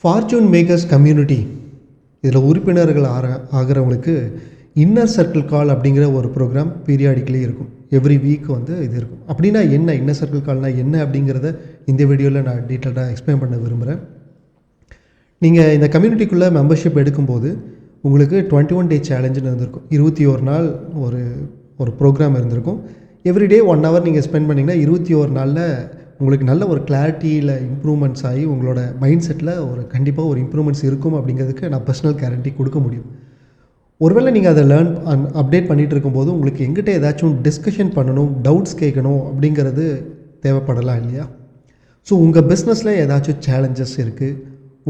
Fortune makers community இதில் உறுப்பினர்கள் ஆகிறவங்களுக்கு inner circle கால் அப்படிங்கிற ஒரு ப்ரோக்ராம் பீரியாடிக்கலி இருக்கும். எவ்ரி வீக் வந்து இது இருக்கும். அப்படின்னா என்ன இன்னர் சர்க்கிள் கால்னால் என்ன அப்படிங்கிறத இந்த வீடியோவில் நான் டீட்டெயிலாக எக்ஸ்பிளைன் பண்ண விரும்புகிறேன். நீங்கள் இந்த கம்யூனிட்டிக்குள்ளே மெம்பர்ஷிப் எடுக்கும்போது உங்களுக்கு 21 டே சேலஞ்சுன்னு இருந்திருக்கும். 21 நாள் ஒரு ப்ரோக்ராம் இருந்திருக்கும். எவ்ரிடே 1 hour நீங்கள் ஸ்பெண்ட் பண்ணிங்கன்னா 21 நாளில் உங்களுக்கு நல்ல ஒரு கிளாரிட்டியில் இம்ப்ரூவ்மெண்ட்ஸ் ஆகி உங்களோட மைண்ட் செட்டில் கண்டிப்பாக ஒரு இம்ப்ரூவ்மெண்ட்ஸ் இருக்கும் அப்படிங்கிறதுக்கு நான் பர்சனல் கேரண்டி கொடுக்க முடியும். ஒருவேளை நீங்கள் அதை அப்டேட் பண்ணிகிட்டு இருக்கும்போது உங்களுக்கு எங்கிட்ட ஏதாச்சும் டிஸ்கஷன் பண்ணணும், டவுட்ஸ் கேட்கணும் அப்படிங்கிறது தேவைப்படலாம் இல்லையா? ஸோ உங்கள் பிஸ்னஸில் ஏதாச்சும் சேலஞ்சஸ் இருக்குது,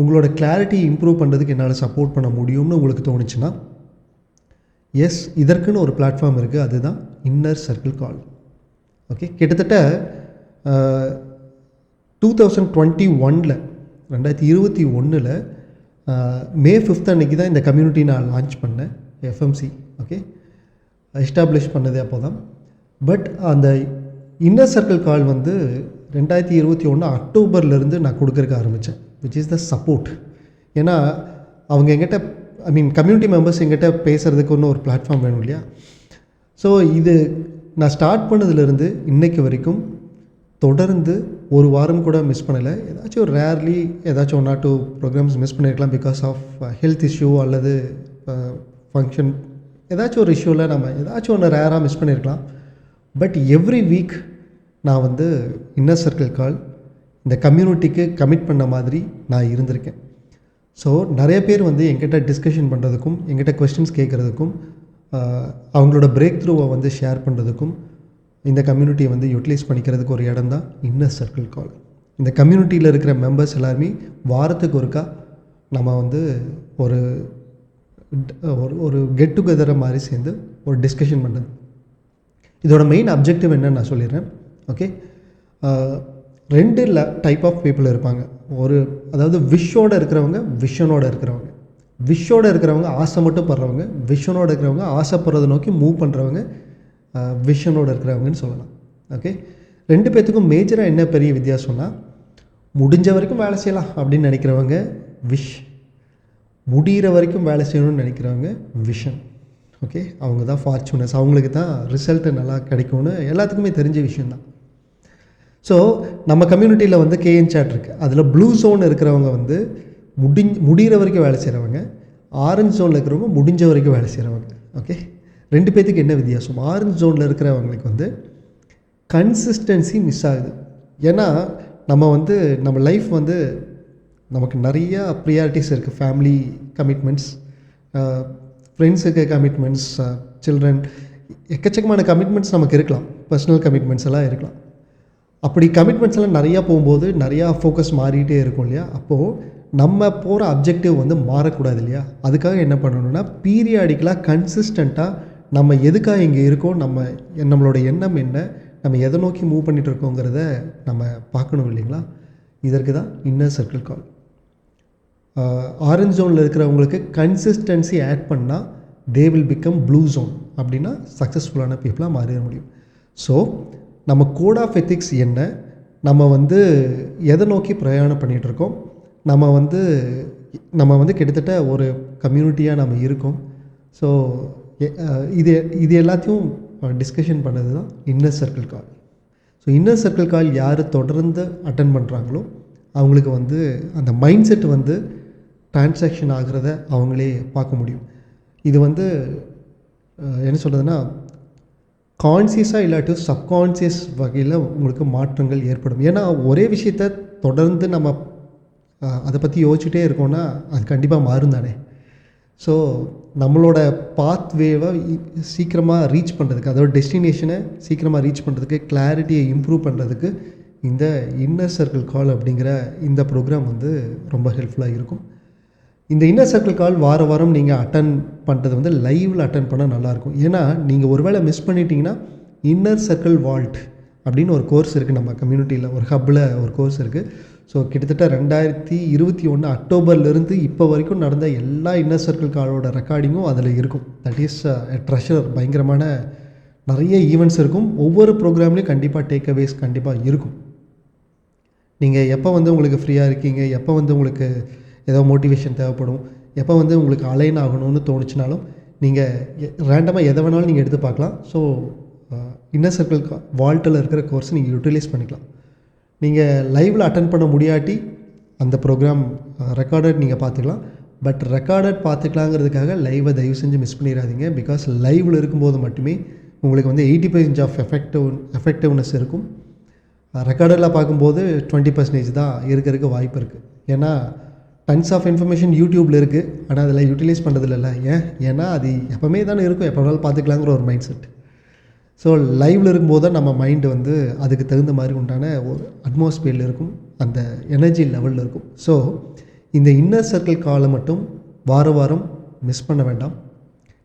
உங்களோட கிளாரிட்டி இம்ப்ரூவ் பண்ணுறதுக்கு என்னால் சப்போர்ட் பண்ண முடியும்னு உங்களுக்கு தோணுச்சுன்னா எஸ், இதற்குன்னு ஒரு பிளாட்ஃபார்ம் இருக்குது. அதுதான் இன்னர் சர்க்கிள் கால். ஓகே, கிட்டத்தட்ட 2021 மே 5 அன்றைக்கி தான் இந்த கம்யூனிட்டி நான் லான்ச் பண்ணேன். எஃப்எம்சி ஓகே எஸ்டாப்ளிஷ் பண்ணது அப்போ தான். பட் அந்த இன்னர் சர்க்கிள் கால் வந்து 2021 அக்டோபர்லேருந்து நான் கொடுக்கறக்கு ஆரம்பித்தேன், விச் இஸ் த சப்போர்ட். ஏன்னா அவங்க எங்கிட்ட கம்யூனிட்டி மெம்பர்ஸ் எங்கிட்ட பேசுகிறதுக்கு ஒன்று ஒரு பிளாட்ஃபார்ம் வேணும் இல்லையா? ஸோ இது நான் ஸ்டார்ட் பண்ணதுலேருந்து இன்றைக்கு வரைக்கும் தொடர்ந்து ஒரு வாரம் கூட மிஸ் பண்ணலை. ஏதாச்சும் ஒரு ரேர்லி ஏதாச்சும் 1 or 2 ப்ரோக்ராம்ஸ் மிஸ் பண்ணியிருக்கலாம் பிகாஸ் ஆஃப் ஹெல்த் இஷ்யூ அல்லது ஃபங்க்ஷன், ஏதாச்சும் ஒரு இஷ்யூவில் நம்ம ஏதாச்சும் ஒன்று ரேராக மிஸ் பண்ணியிருக்கலாம். பட் எவ்ரி வீக் நான் வந்து இன்னர் சர்க்கிள் கால் இந்த கம்யூனிட்டிக்கு கமிட் பண்ண மாதிரி நான் இருந்திருக்கேன். ஸோ நிறைய பேர் வந்து என்கிட்ட டிஸ்கஷன் பண்ணுறதுக்கும், என்கிட்ட கொஸ்டின்ஸ் கேட்குறதுக்கும், அவங்களோட பிரேக் த்ரூவை வந்து ஷேர் பண்ணுறதுக்கும் இந்த கம்யூனிட்டியை வந்து யூட்டிலைஸ் பண்ணிக்கிறதுக்கு ஒரு இடம் தான் இன்னர் சர்க்கிள் கால். இந்த கம்யூனிட்டியில் இருக்கிற மெம்பர்ஸ் எல்லாருமே வாரத்துக்கு ஒருக்கா நம்ம வந்து ஒரு ஒரு கெட் டுகெதரை மாதிரி சேர்ந்து ஒரு டிஸ்கஷன் பண்ணுறது. இதோட மெயின் அப்ஜெக்டிவ் என்னன்னு நான் சொல்லிடுறேன். ஓகே, 2 டைப் ஆஃப் பீப்புள் இருப்பாங்க. அதாவது விஷோடு இருக்கிறவங்க, விஷனோடு இருக்கிறவங்க. விஷோடு இருக்கிறவங்க ஆசை மட்டும் படுறவங்க, விஷனோடு இருக்கிறவங்க ஆசைப்படுறதை நோக்கி மூவ் பண்ணுறவங்க, விஷனோடு இருக்கிறவங்கன்னு சொல்லலாம். ஓகே, 2 பேர்த்துக்கும் மேஜராக என்ன பெரிய வித்தியாசம்னா, முடிஞ்ச வரைக்கும் வேலை செய்யலாம் அப்படின்னு நினைக்கிறவங்க விஷ், முடிகிற வரைக்கும் வேலை செய்யணும்னு நினைக்கிறவங்க விஷன். ஓகே, அவங்க தான் ஃபார்ச்சூனஸ், அவங்களுக்கு தான் ரிசல்ட்டு நல்லா கிடைக்கும்னு எல்லாத்துக்குமே தெரிஞ்ச விஷயந்தான். ஸோ நம்ம கம்யூனிட்டியில் வந்து கேஎன் சாட் இருக்குது. அதில் ப்ளூ ஜோன் இருக்கிறவங்க வந்து முடிகிற வரைக்கும் வேலை செய்கிறவங்க, ஆரஞ்ச் ஜோனில் இருக்கிறவங்க முடிஞ்ச வரைக்கும் வேலை செய்கிறவங்க. ஓகே, 2 பேர்த்துக்கு என்ன வித்தியாசம்? ஆரஞ்ச் ஜோனில் இருக்கிறவங்களுக்கு வந்து கன்சிஸ்டன்சி மிஸ் ஆகுது. ஏன்னா நம்ம லைஃப் வந்து நமக்கு நிறையா ப்ரியாரிட்டிஸ் இருக்குது. ஃபேமிலி கமிட்மெண்ட்ஸ், ஃப்ரெண்ட்ஸுக்கு கமிட்மெண்ட்ஸ், சில்ட்ரன், எக்கச்சக்கமான கமிட்மெண்ட்ஸ் நமக்கு இருக்கலாம். பர்சனல் கமிட்மெண்ட்ஸ் எல்லாம் இருக்கலாம். அப்படி கமிட்மெண்ட்ஸ் எல்லாம் நிறையா போகும்போது நிறையா ஃபோக்கஸ் மாறிக்கிட்டே இருக்கும் இல்லையா? அப்போது நம்ம போகிற அப்ஜெக்டிவ் வந்து மாறக்கூடாது இல்லையா? அதுக்காக என்ன பண்ணணும்னா, பீரியாடிக்கலாக கன்சிஸ்டண்ட்டாக நம்ம எதுக்காக இங்கே இருக்கோம், நம்மளோட எண்ணம் என்ன, நம்ம எதை நோக்கி மூவ் பண்ணிகிட்டு இருக்கோங்கிறத நம்ம பார்க்கணும் இல்லைங்களா? இதற்கு தான் இன்னர் சர்க்கிள் கால். ஆரஞ்ச் ஜோனில் இருக்கிறவங்களுக்கு கன்சிஸ்டன்சி ஆட் பண்ணால் they will become blue zone. அப்படின்னா சக்ஸஸ்ஃபுல்லான பீப்புளாக மாறிட முடியும். ஸோ நம்ம கோட் ஆஃப் எத்திக்ஸ் என்ன, நம்ம வந்து எதை நோக்கி பிரயாணம் பண்ணிகிட்ருக்கோம், நம்ம வந்து கிட்டத்தட்ட ஒரு கம்யூனிட்டியாக நம்ம இருக்கோம். ஸோ இது எல்லாத்தையும் டிஸ்கஷன் பண்ணது தான் இன்னர் சர்க்கிள் கால். ஸோ இன்னர் சர்க்கிள் கால் யார் தொடர்ந்து அட்டன் பண்ணுறாங்களோ அவங்களுக்கு வந்து அந்த மைண்ட் செட் வந்து டிரான்சாக்ஷன் ஆகிறத அவங்களே பார்க்க முடியும். இது வந்து என்ன சொல்கிறதுனா, கான்சியஸாக இல்லாட்டும் சப்கான்சியஸ் வகையில் உங்களுக்கு மாற்றங்கள் ஏற்படும். ஏன்னா ஒரே விஷயத்த தொடர்ந்து நம்ம அதை பற்றி யோசிச்சுட்டே இருக்கோன்னா அது கண்டிப்பாக மாறும் தானே. ஸோ நம்மளோட பாத்வேவை சீக்கிரமாக ரீச் பண்ணுறதுக்கு, அதோட டெஸ்டினேஷனை சீக்கிரமாக ரீச் பண்ணுறதுக்கு, கிளாரிட்டியை இம்ப்ரூவ் பண்ணுறதுக்கு இந்த இன்னர் சர்க்கிள் கால் அப்படிங்கிற இந்த ப்ரோக்ராம் வந்து ரொம்ப ஹெல்ப்ஃபுல்லாக இருக்கும். இந்த இன்னர் சர்க்கிள் கால் வாரம் நீங்கள் அட்டன் பண்ணுறது வந்து லைவில் அட்டன் பண்ணால் நல்லாயிருக்கும். ஏன்னா நீங்கள் ஒரு வேளை மிஸ் பண்ணிட்டீங்கன்னா இன்னர் சர்க்கிள் வால்ட் அப்படின்னு ஒரு கோர்ஸ் இருக்குது நம்ம கம்யூனிட்டியில், ஒரு ஹப்பில் ஒரு கோர்ஸ் இருக்குது. ஸோ கிட்டத்தட்ட 2021 அக்டோபர்லேருந்து இப்போ வரைக்கும் நடந்த எல்லா இன்னர் சர்க்கிள் காலோட ரெக்கார்டிங்கும் அதில் இருக்கும். That is treasure. பயங்கரமான நிறைய ஈவெண்ட்ஸ் இருக்கும். ஒவ்வொரு ப்ரோக்ராம்லேயும் கண்டிப்பாக டேக் அவேஸ் கண்டிப்பாக இருக்கும். நீங்கள் எப்போ வந்து உங்களுக்கு ஃப்ரீயாக இருக்கீங்க, எப்போ வந்து உங்களுக்கு ஏதோ மோட்டிவேஷன் தேவைப்படும், எப்போ வந்து உங்களுக்கு அலைன் ஆகணும்னு தோணுச்சுனாலும் நீங்கள் ரேண்டமாக எதை வேணாலும் நீங்கள் எடுத்து பார்க்கலாம். ஸோ இன்னர் சர்க்கிள் வால்ட்டில் இருக்கிற கோர்ஸ் நீங்கள் யூட்டிலைஸ் பண்ணிக்கலாம். நீங்கள் லைவில் அட்டன் பண்ண முடியாட்டி அந்த ப்ரோக்ராம் ரெக்கார்டட் நீங்கள் பார்த்துக்கலாம். பட் ரெக்கார்டட் பார்த்துக்கலாங்கிறதுக்காக லைவை தயவு செஞ்சு மிஸ் பண்ணிடாதீங்க. பிகாஸ் லைவில் இருக்கும்போது மட்டுமே உங்களுக்கு வந்து 80% ஆஃப் எஃபெக்டிவ்னஸ் இருக்கும். ரெக்கார்டரில் பார்க்கும்போது 20% தான் இருக்கிறதுக்கு வாய்ப்பு இருக்குது. ஏன்னா டன்ஸ் ஆஃப் இன்ஃபர்மேஷன் யூடியூப்பில் இருக்குது, ஆனால் அதில் யூட்டிலைஸ் பண்ணுறதில்ல. ஏன்னா அது எப்போவுமே தானே இருக்கும், எப்போ வேணாலும் பார்த்துக்கலாங்கிற ஒரு மைண்ட் செட். ஸோ லைவில் இருக்கும்போது தான் நம்ம மைண்டு வந்து அதுக்கு தகுந்த மாதிரி உண்டான ஒரு அட்மாஸ்பியரில் இருக்கும், அந்த எனர்ஜி லெவலில் இருக்கும். ஸோ இந்த இன்னர் சர்க்கிள் காலை மட்டும் வாரம் மிஸ் பண்ண வேண்டாம்.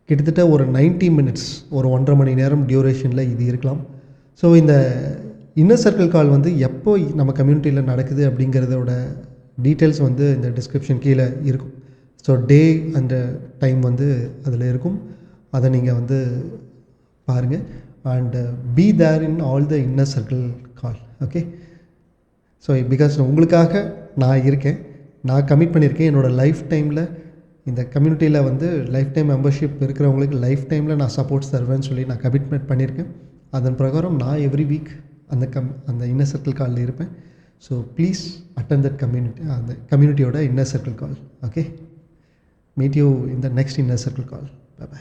கிட்டத்தட்ட ஒரு 90 மினிட்ஸ், ஒரு 1.5 மணி நேரம் டியூரேஷனில் இது இருக்கலாம். ஸோ இந்த இன்னர் சர்க்கிள் கால் வந்து எப்போ நம்ம கம்யூனிட்டியில் நடக்குது அப்படிங்கிறதோட டீட்டெயில்ஸ் வந்து இந்த டிஸ்கிரிப்ஷன் கீழே இருக்கும். ஸோ டே அண்ட் டைம் வந்து அதில் இருக்கும், அதை நீங்கள் வந்து பாருங்கள். And be there in all the inner circle call. Okay, so because உங்களுக்காக நான் இருக்கேன், நான் கமிட் பண்ணியிருக்கேன். என்னோடய லைஃப் டைமில் இந்த கம்யூனிட்டியில் வந்து லைஃப் டைம் மெம்பர்ஷிப் இருக்கிறவங்களுக்கு லைஃப் டைமில் நான் சப்போர்ட் தருவேன்னு சொல்லி நான் கமிட்மெண்ட் பண்ணியிருக்கேன். அதன் பிரகாரம் நான் எவ்ரி வீக் அந்த இன்னர் சர்க்கிள் காலில் இருப்பேன். So please attend that community, அந்த கம்யூனிட்டியோட inner circle call. Okay, meet you in the next inner circle call. Bye by.